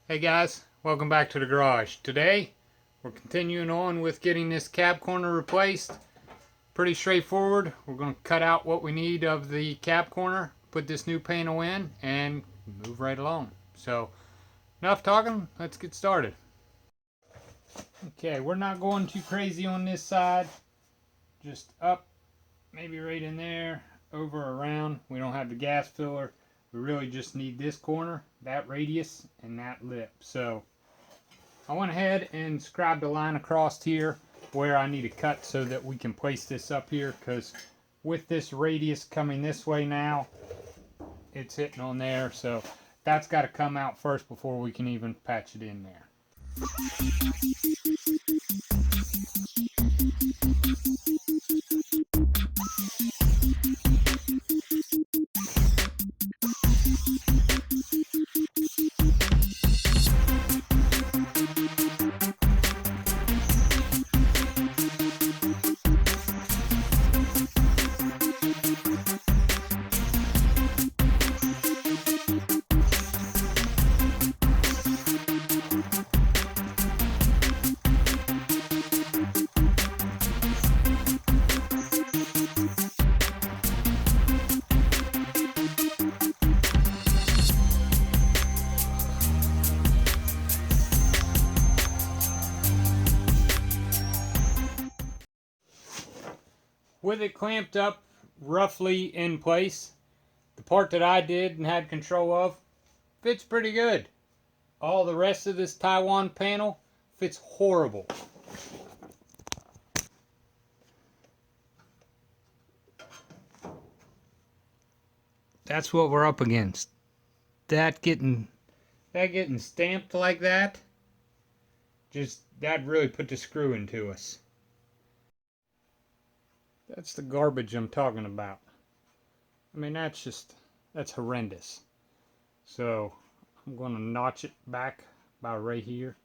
Hey guys, welcome back to the garage. Today, we're continuing on with getting this cab corner replaced. Pretty straightforward. We're going to cut out what we need of the cab corner, put this new panel in, and move right along. So, enough talking, let's get started. Okay, we're not going too crazy on this side. Just up, maybe right in there, over, around. We don't have the gas filler. We really just need this corner, that radius, and that lip. So I went ahead and scribed a line across here where I need to cut so that we can place this up here, because with this radius coming this way now, it's hitting on there. So that's got to come out first before we can even patch it in there. With it clamped up roughly in place, the part that I did and had control of fits pretty good. All the rest of this Taiwan panel fits horrible. That's what we're up against. That getting stamped like that, that really put the screw into us. That's the garbage I'm talking about. I mean, that's horrendous. So I'm going to notch it back about right here,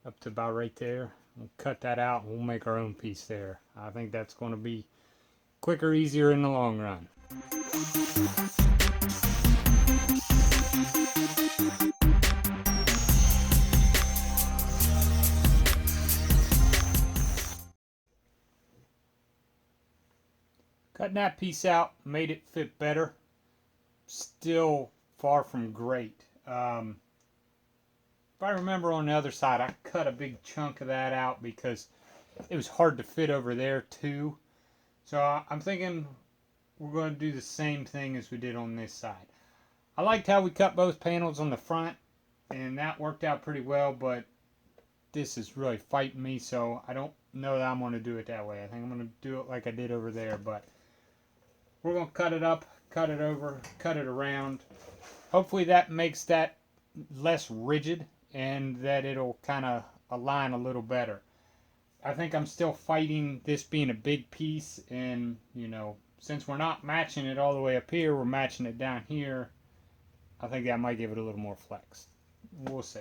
up to about right there. We'll cut that out and we'll make our own piece there. I think that's going to be quicker, easier in the long run. Cutting that piece out made it fit better. Still far from great. If I remember on the other side, I cut a big chunk of that out because it was hard to fit over there too. So I'm thinking we're going to do the same thing as we did on this side. I liked how we cut both panels on the front, and that worked out pretty well, but this is really fighting me, so I don't know that I'm going to do it that way. I think I'm going to do it like I did over there, but we're going to cut it up, cut it over, cut it around. Hopefully that makes that less rigid and that it'll kind of align a little better. I think I'm still fighting this being a big piece, and since we're not matching it all the way up here, we're matching it down here. I think that might give it a little more flex. We'll see.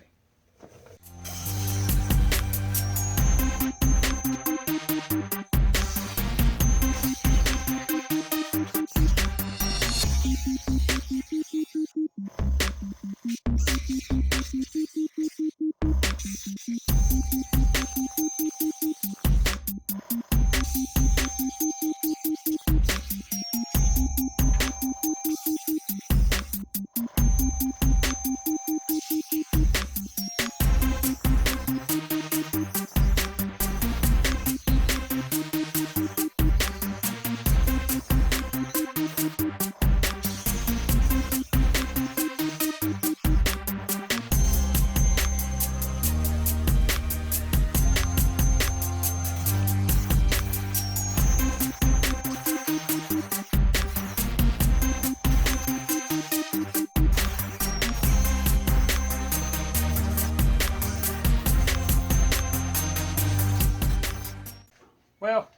Well,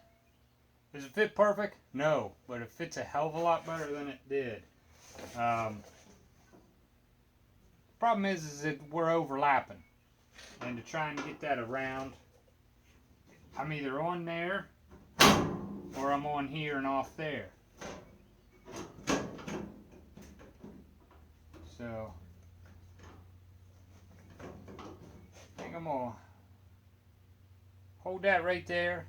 does it fit perfect? No, but it fits a hell of a lot better than it did. Problem is that we're overlapping, and to try and get that around, I'm either on there or I'm on here and off there. So I'm gonna hold that right there,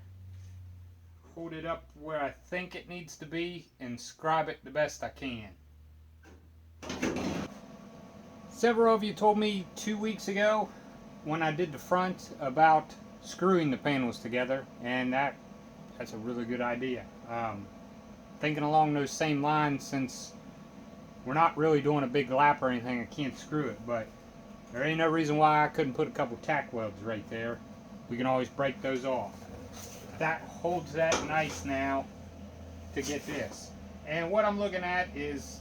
hold it up where I think it needs to be, and scribe it the best I can. Several of you told me 2 weeks ago when I did the front about screwing the panels together, and that's a really good idea. Thinking along those same lines, since we're not really doing a big lap or anything, I can't screw it, but there ain't no reason why I couldn't put a couple tack welds right there. We can always break those off. That holds that nice now to get this. And what I'm looking at is,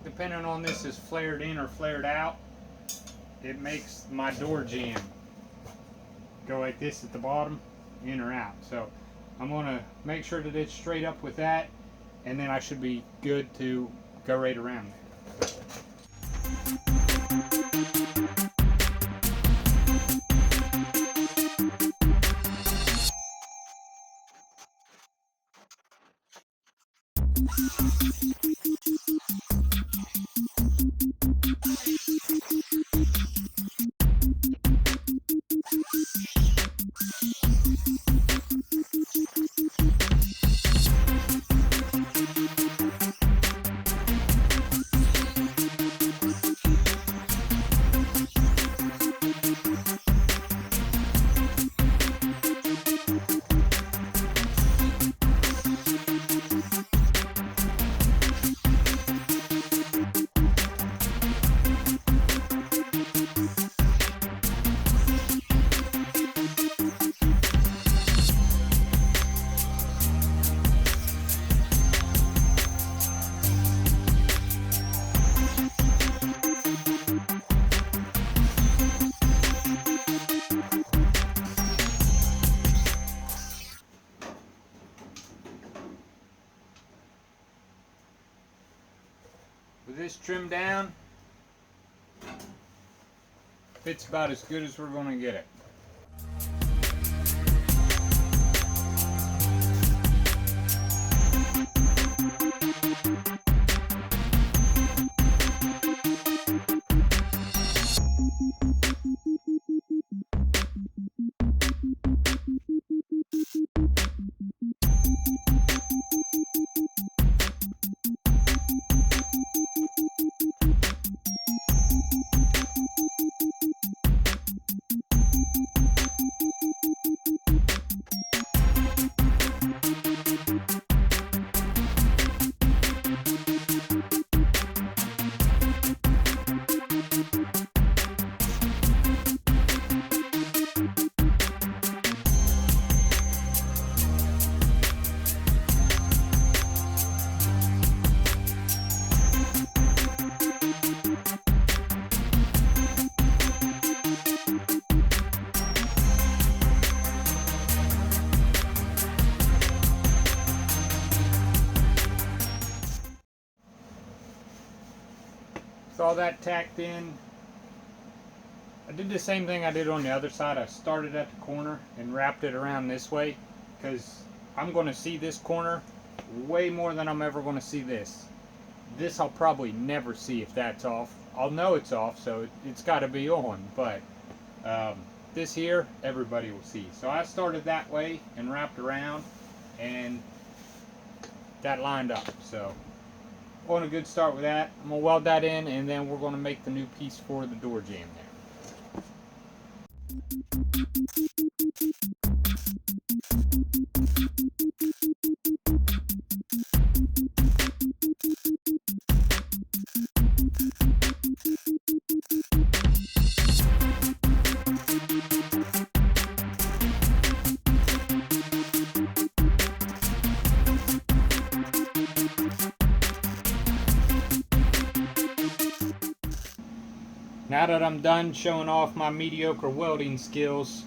depending on this is flared in or flared out, it makes my door jamb go like this at the bottom, in or out. So I'm going to make sure that it's straight up with that, and then I should be good to go right around there. With this trimmed down, fits about as good as we're going to get it. With all that tacked in, I did the same thing I did on the other side. I started at the corner and wrapped it around this way, because I'm going to see this corner way more than I'm ever going to see this. This I'll probably never see if that's off. I'll know it's off, so it's got to be on, but this here, everybody will see. So I started that way and wrapped around, and that lined up. So on a good start with that. I'm going to weld that in, and then we're going to make the new piece for the door jamb there. Now that I'm done showing off my mediocre welding skills,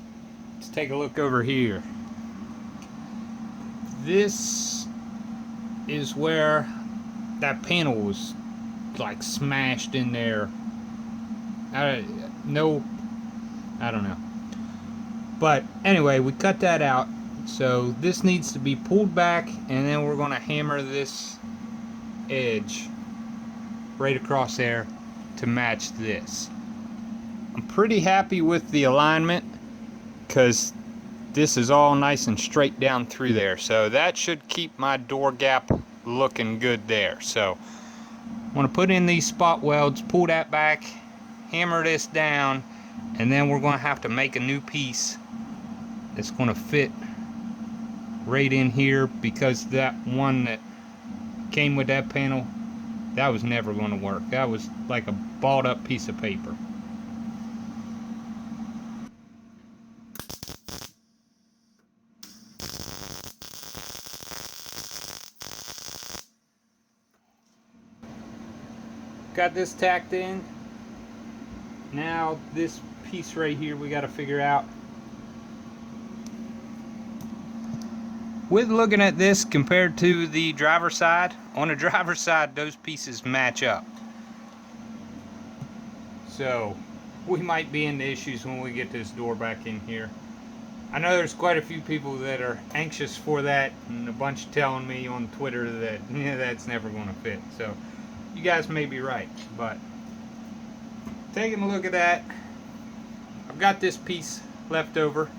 let's take a look over here. This is where that panel was like smashed in there. I don't know. But anyway, we cut that out. So this needs to be pulled back, and then we're going to hammer this edge right across there to match this. I'm pretty happy with the alignment because this is all nice and straight down through there. So that should keep my door gap looking good there. So I'm going to put in these spot welds, pull that back, hammer this down, and then we're going to have to make a new piece that's going to fit right in here, because that one that came with that panel, that was never going to work. That was like a balled up piece of paper. Got this tacked in. Now this piece right here we got to figure out. With looking at this compared to the driver's side, on the driver's side those pieces match up. So we might be into issues when we get this door back in here. I know there's quite a few people that are anxious for that, and a bunch telling me on Twitter that that's never going to fit. So you guys may be right, but taking a look at that, I've got this piece left over.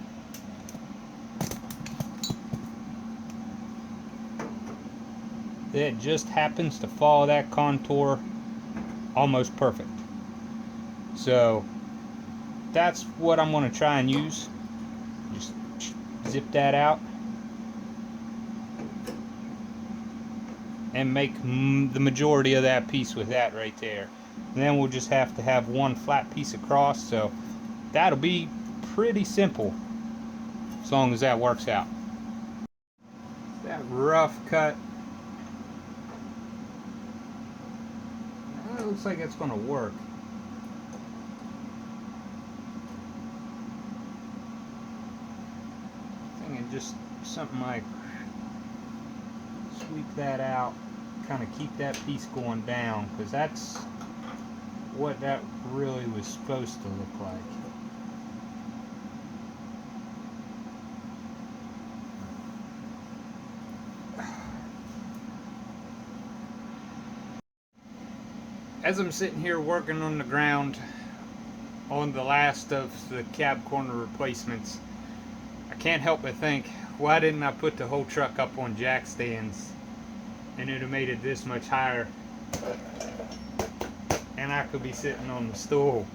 It just happens to follow that contour almost perfect. So that's what I'm going to try and use. Just zip that out and make the majority of that piece with that right there. And then we'll just have to have one flat piece across, so that'll be pretty simple as long as that works out. That rough cut, it looks like it's going to work. Thinking just something like sweep that out, kind of keep that piece going down, because that's what that really was supposed to look like. As I'm sitting here working on the ground on the last of the cab corner replacements, I can't help but think, why didn't I put the whole truck up on jack stands, and it would have made it this much higher, and I could be sitting on the stool.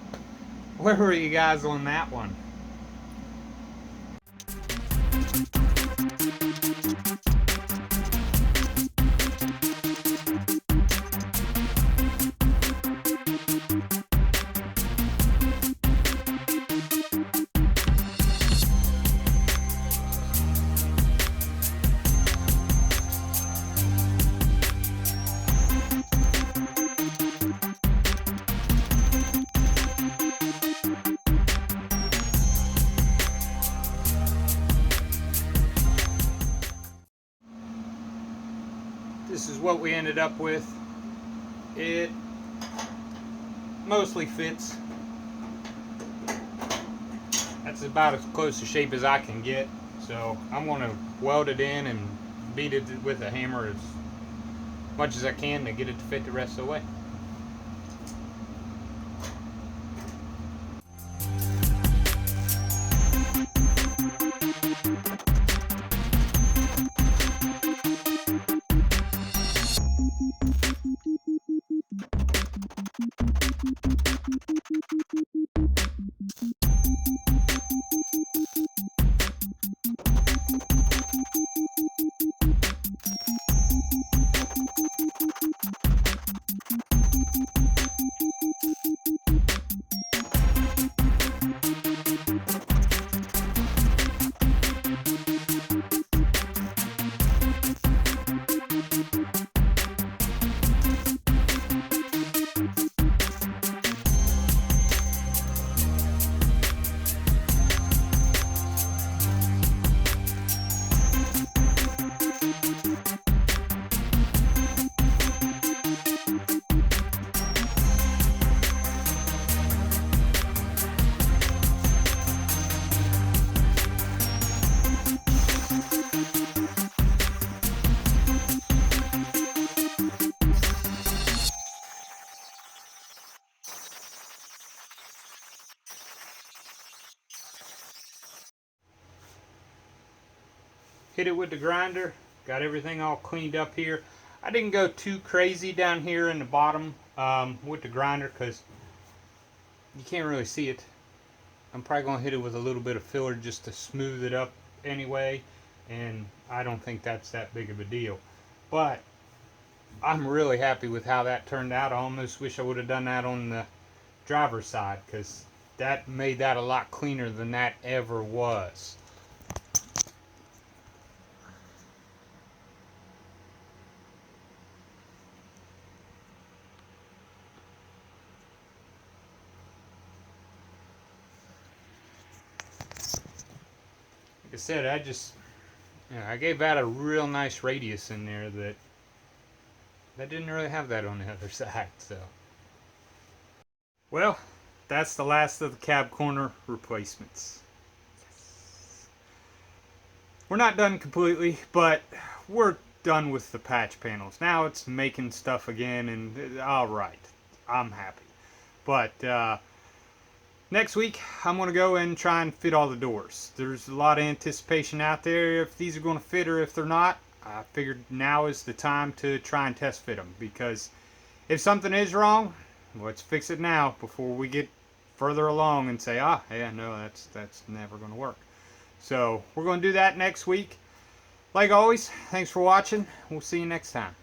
Where were you guys on that one? This is what we ended up with. It mostly fits. That's about as close to shape as I can get. So I'm going to weld it in and beat it with a hammer as much as I can to get it to fit the rest of the way. hit it with the grinder, got everything all cleaned up here. I didn't go too crazy down here in the bottom with the grinder because you can't really see it. I'm probably going to hit it with a little bit of filler just to smooth it up anyway, and I don't think that's that big of a deal. But I'm really happy with how that turned out. I almost wish I would have done that on the driver's side because that made that a lot cleaner than that ever was. Like I said, I gave that a real nice radius in there that didn't really have that on the other side. So, well, that's the last of the cab corner replacements. Yes. We're not done completely, but we're done with the patch panels. Now it's making stuff again, and all right, I'm happy. But next week, I'm going to go and try and fit all the doors. There's a lot of anticipation out there if these are going to fit or if they're not. I figured now is the time to try and test fit them, because if something is wrong, let's fix it now before we get further along and say, yeah, no, that's never going to work. So we're going to do that next week. Like always, thanks for watching. We'll see you next time.